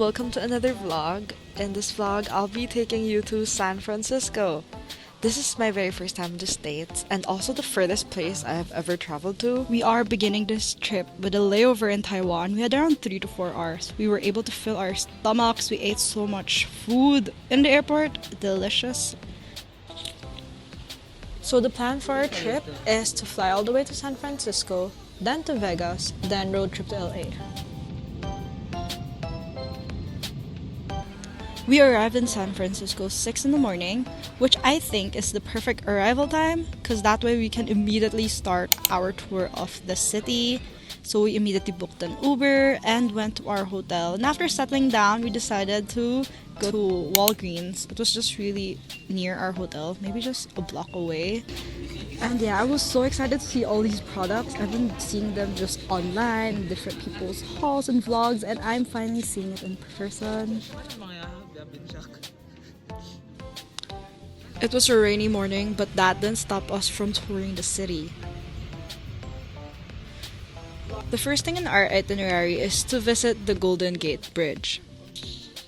welcome to another vlog. In this vlog, I'll be taking you to San Francisco. This is my very first time in the States and also the furthest place I have ever traveled to. We are beginning this trip with a layover in Taiwan. We had around 3 to 4 hours. We were able to fill our stomachs. We ate so much food in the airport. Delicious. So the plan for our trip is to fly all the way to San Francisco, then to Vegas, then road trip to LA. We arrived in San Francisco 6 in the morning, which I think is the perfect arrival time because that way we can immediately start our tour of the city. So we immediately booked an Uber and went to our hotel. And after settling down, we decided to go to Walgreens. It was just really near our hotel, maybe just a block away. And yeah, I was so excited to see all these products. I've been seeing them just online, in different people's hauls and vlogs, and I'm finally seeing it in person. It was a rainy morning, but that didn't stop us from touring the city. The first thing in our itinerary is to visit the Golden Gate Bridge.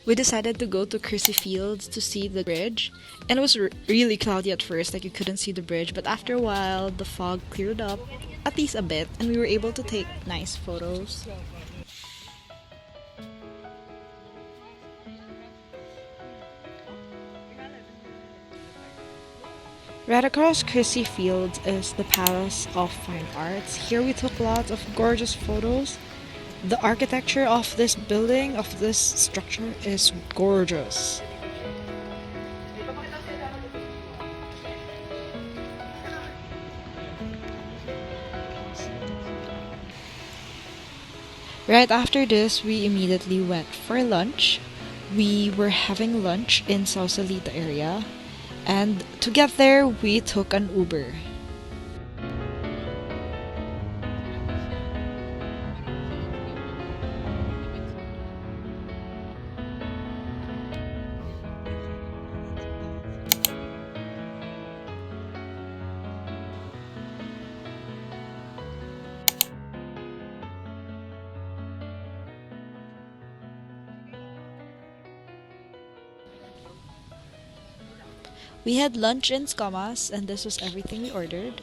We decided to go to Crissy Fields to see the bridge, and it was really cloudy at first, like you couldn't see the bridge, but after a while the fog cleared up at least a bit and we were able to take nice photos. Right across Crissy Fields is the Palace of Fine Arts. Here we took lots of gorgeous photos. The architecture of this building, of this structure, is gorgeous. Right after this, we immediately went for lunch. We were having lunch in Sausalito area. And to get there, we took an Uber. We had lunch in Scamas, and this was everything we ordered.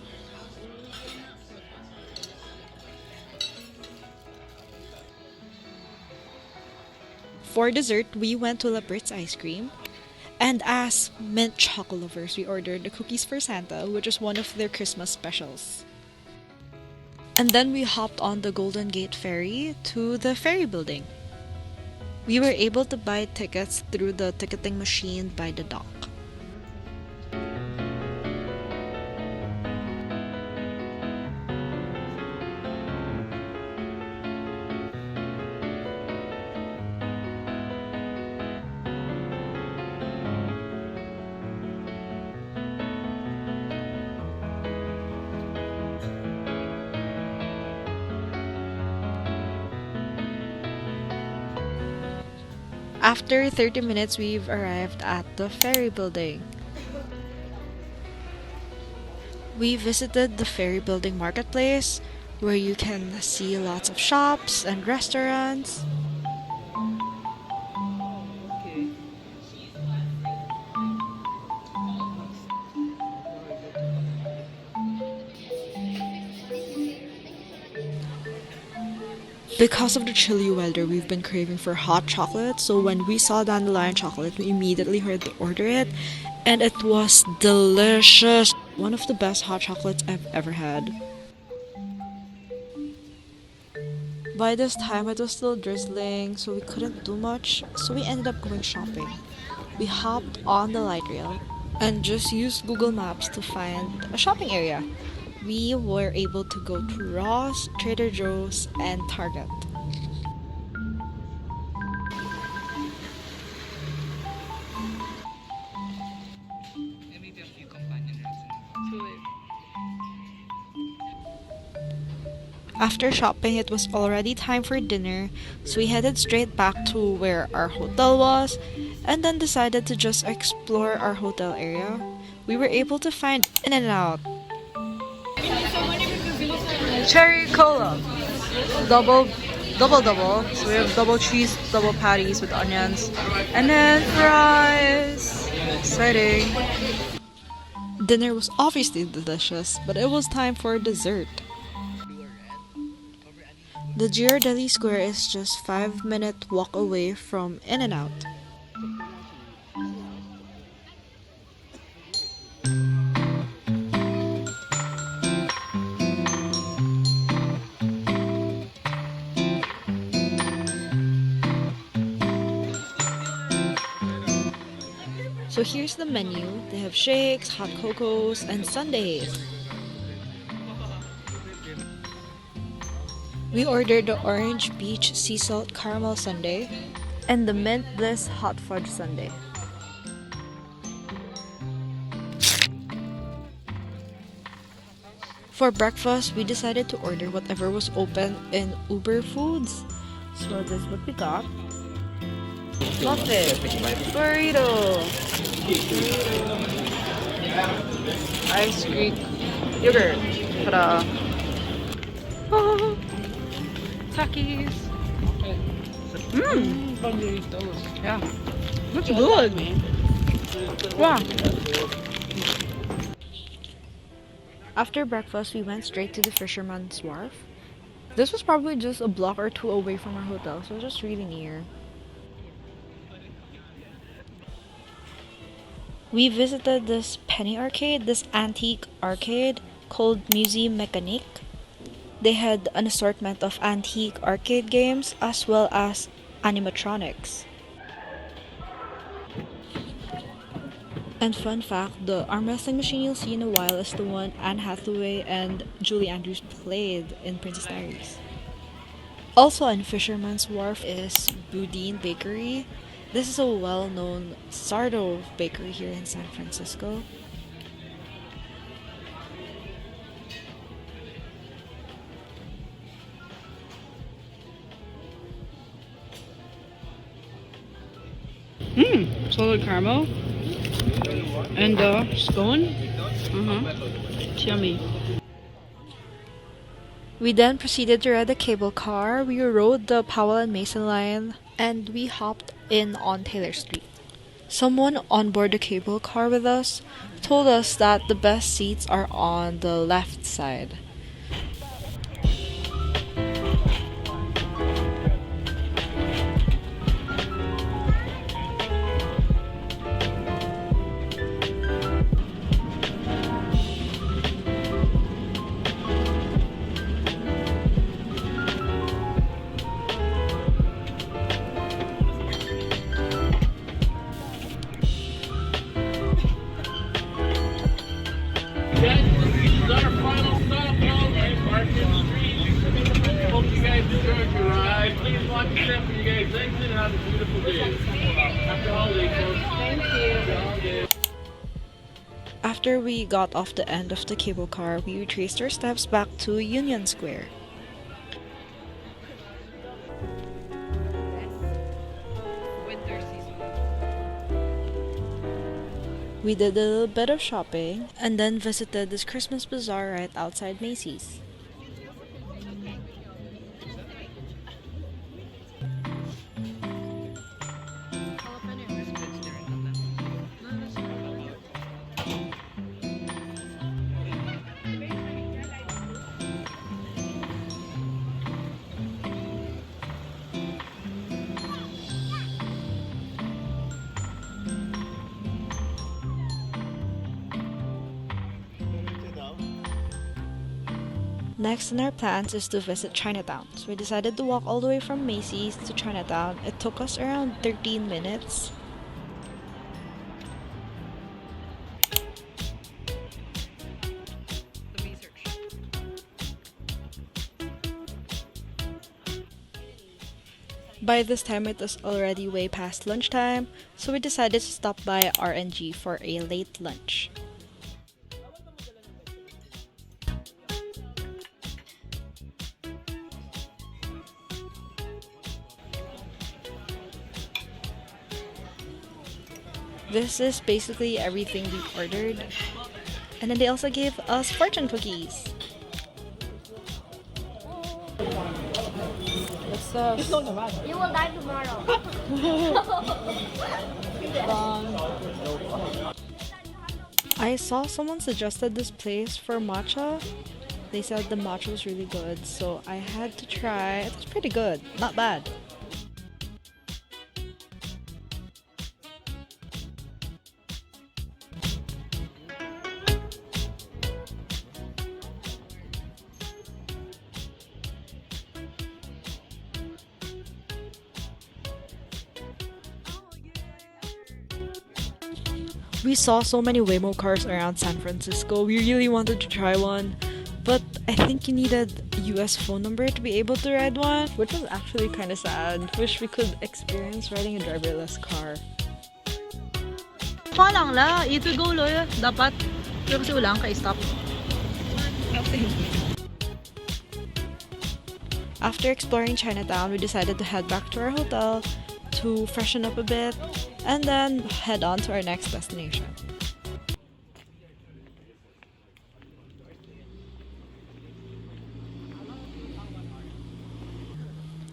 For dessert, we went to La Britz ice cream. And as mint chocolate lovers, we ordered the cookies for Santa, which is one of their Christmas specials. And then we hopped on the Golden Gate Ferry to the ferry building. We were able to buy tickets through the ticketing machine by the dock. After 30 minutes, we've arrived at the ferry building. We visited the ferry building marketplace where you can see lots of shops and restaurants. Because of the chilly weather, we've been craving for hot chocolate, so when we saw Dandelion chocolate, we immediately heard to order it, and it was delicious. One of the best hot chocolates I've ever had. By this time, it was still drizzling, so we couldn't do much, so we ended up going shopping. We hopped on the light rail and just used Google Maps to find a shopping area. We were able to go to Ross, Trader Joe's, and Target. After shopping, it was already time for dinner, so we headed straight back to where our hotel was, and then decided to just explore our hotel area. We were able to find In-N-Out, cherry cola, double double double. So we have double cheese, double patties with onions, and then fries. Exciting. Dinner was obviously delicious, but it was time for dessert. The Ghirardelli Square is just 5-minute walk away from In-N-Out. So here's the menu. They have shakes, hot cocos, and sundaes. We ordered the Orange Beach Sea Salt Caramel Sundae and the Mint Bliss Hot Fudge Sundae. For breakfast, we decided to order whatever was open in Uber Foods. So this is what we got. Muffin, burrito, ice cream, yogurt, ta-da! Oh, Takis. Yeah, that's good. Wow. After breakfast, we went straight to the Fisherman's Wharf. This was probably just a block or two away from our hotel, so it was just really near. We visited this penny arcade, this antique arcade called Musée Mécanique. They had an assortment of antique arcade games as well as animatronics. And fun fact, the arm wrestling machine you'll see in a while is the one Anne Hathaway and Julie Andrews played in Princess Diaries. Also on Fisherman's Wharf is Boudin Bakery. This is a well-known sourdough bakery here in San Francisco. Solid caramel. And scone. It's yummy. We then proceeded to ride the cable car. We rode the Powell and Mason line and we hopped in on Taylor Street. Someone on board the cable car with us told us that the best seats are on the left side. This is our final stop on Market Street. Hope you guys enjoyed your ride. Please watch your step when you guys exit and have a beautiful day. Happy holidays, folks. Thank you. After we got off the end of the cable car, we retraced our steps back to Union Square. We did a little bit of shopping and then visited this Christmas bazaar right outside Macy's. Next in our plans is to visit Chinatown. So we decided to walk all the way from Macy's to Chinatown. It took us around 13 minutes. By this time it was already way past lunchtime, so we decided to stop by R&G for a late lunch. This is basically everything we ordered. And then they also gave us fortune cookies. Let's this? You will die tomorrow. I saw someone suggested this place for matcha. They said the matcha was really good, so I had to try. It was pretty good, not bad. We saw so many Waymo cars around San Francisco. We really wanted to try one, but I think you needed a US phone number to be able to ride one, which was actually kind of sad. Wish we could experience riding a driverless car. Lang la, ito go lo dapat. Pero kasi wala kang stop. After exploring Chinatown, we decided to head back to our hotel to freshen up a bit and then head on to our next destination.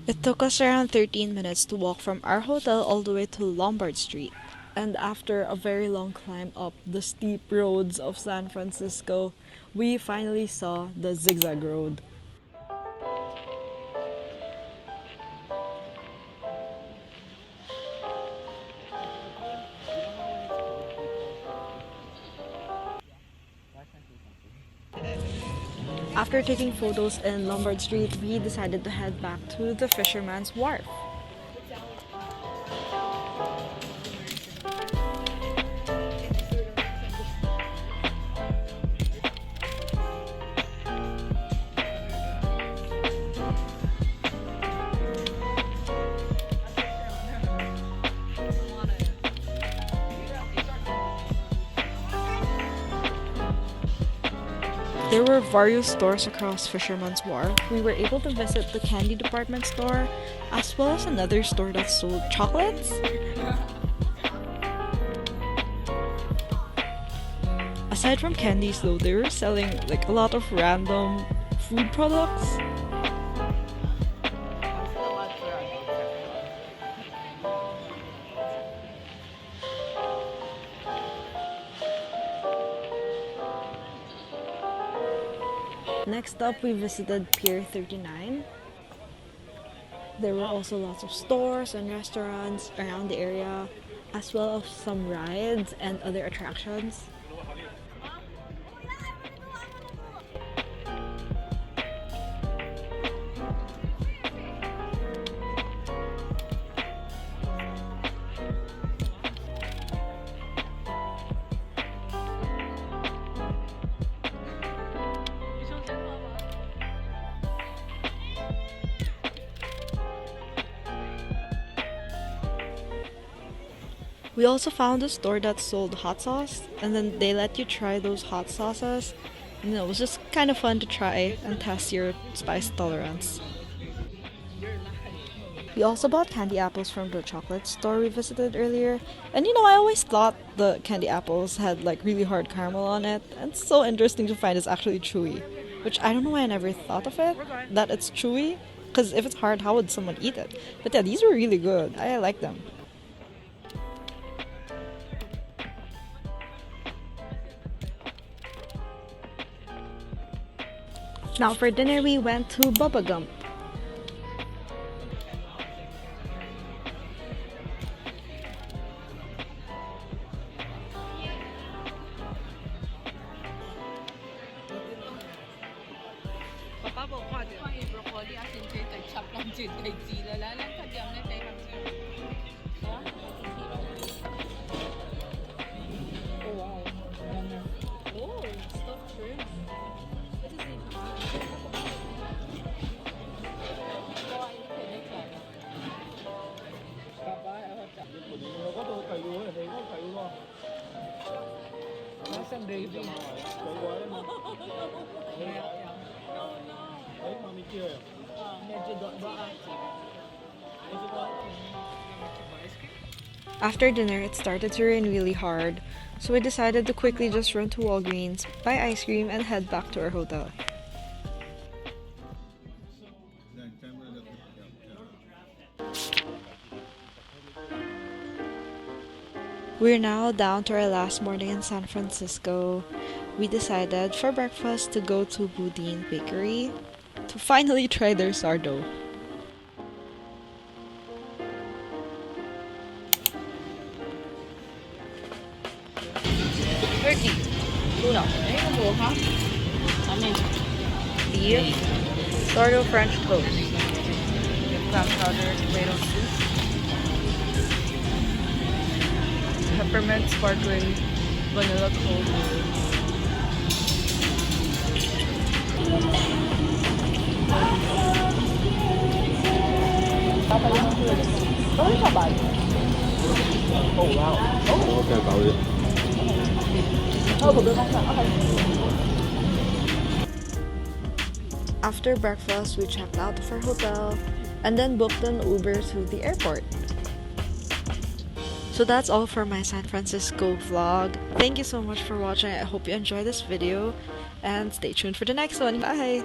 It took us around 13 minutes to walk from our hotel all the way to Lombard Street. And after a very long climb up the steep roads of San Francisco, we finally saw the zigzag road. After taking photos in Lombard Street, we decided to head back to the Fisherman's Wharf. There were various stores across Fisherman's Wharf. We were able to visit the candy department store as well as another store that sold chocolates. Aside from candies though, they were selling like a lot of random food products. Next up, we visited Pier 39. There were also lots of stores and restaurants around the area, as well as some rides and other attractions. We also found a store that sold hot sauce, and then they let you try those hot sauces. And it was just kind of fun to try and test your spice tolerance. We also bought candy apples from the chocolate store we visited earlier. And I always thought the candy apples had like really hard caramel on it. And it's so interesting to find it's actually chewy. Which I don't know why I never thought of it, that it's chewy. Because if it's hard, how would someone eat it? But yeah, these were really good. I like them. Now for dinner, we went to Bubba Gump. After dinner, it started to rain really hard, so we decided to quickly just run to Walgreens, buy ice cream, and head back to our hotel. We're now down to our last morning in San Francisco. We decided for breakfast to go to Boudin Bakery to finally try their sourdough. Turkey. Tuna. Beef. Sourdough French toast. Clam chowder, tomato soup. Peppermint sparkling vanilla cold brew. After breakfast, we checked out of our hotel and then booked an Uber to the airport. So that's all for my San Francisco vlog. Thank you so much for watching. I hope you enjoyed this video and stay tuned for the next one. Bye!